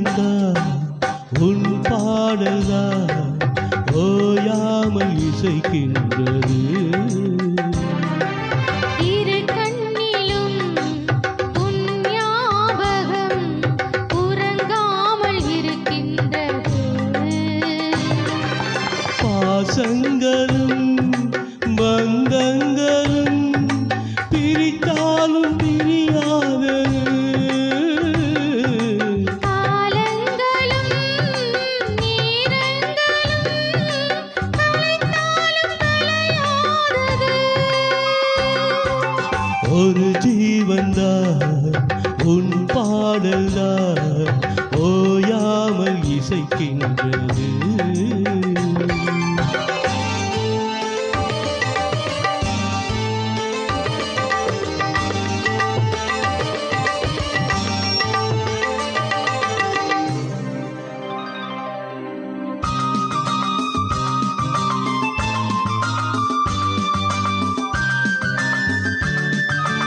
ஜீவன்தான் உன் பாடல்தான் ஓயாமல் இசைக்கின்றது. இரு கண்ணிலும் உன் ஞாபகம் உறங்காமல் இருக்கின்றது. பாசங்களும் பந்தங்களும் பிரித்தாலும் பிரியாதது. காலங்களும் நேரங்களும் கலைத்தாலும் கலையாதது. ஒரு ஜீவன்தான் உன் பாடல்தான் ஓயாமல் இசைக்கின்றது.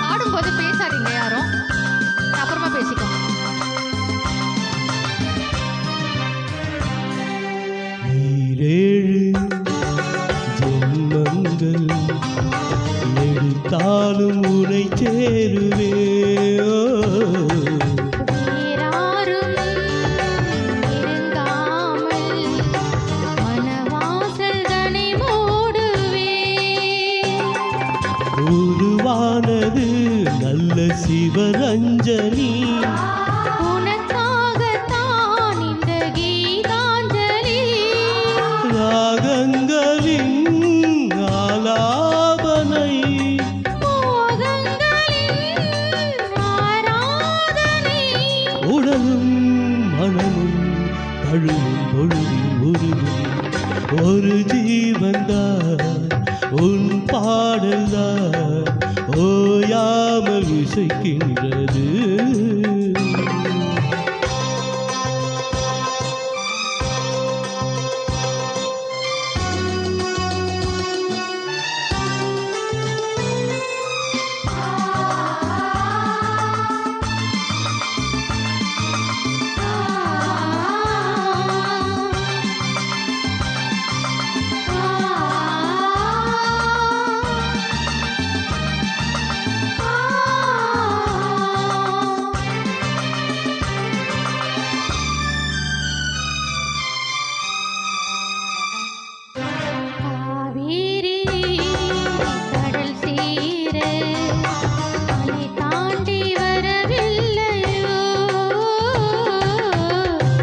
பாடும்போது பேசாதீங்க யாரும், அப்புறமா பேசிக்கோங்க. ஈரேழு ஜென்மங்கள் எடுத்தாலும் உனை சேருவே. வேறாரும் நெருங்காமல் மனவாசல்தனை மூடுவே. உருவானது நல்ல சிவரஞ்சனி. உனக்காகத்தான் இந்த கீதாஞ்சலி. ராகங்களின் ஆலாபனை மோகங்களின் ஆராதனை. உடலும் மனமும் தழுவும் பொழுதில் உருகும் ஒரு ஜீவன்தான் உன் பாடல்தான் ஓயாமல் இசைக்கின்றது. காவேரி கடல் சேர அலை தாண்டி வரவில்லையோ.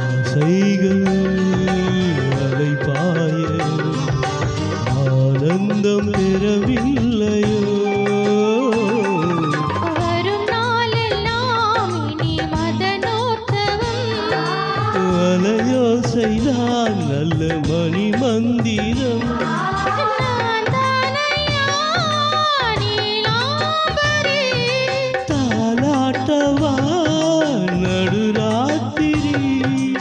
ஆசைகள் அலை பாய ஆனந்தம் பெறவில்லையோ. வரும் நாளெல்லாம் இனி மதனோற்சவம். அலையோசைதான் நல்ல மணி மந்திரம். நான் தானையா நீலாம்பரி. தாலாட்டவா நடுராத்திரி.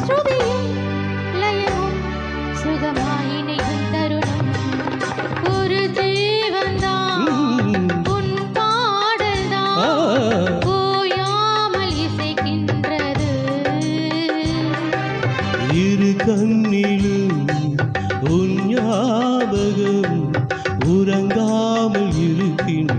ஸ்ருதியும் லயமும் சுகமாய் இணையும் தருணம். ஒரு ஜீவன்தான் உன் பாடல்தான் ஓயாமல் இசைக்கின்றது. இரு கண்ணிலும் உன் ஞாபகம் உறங்காமல் இருக்கின்றது.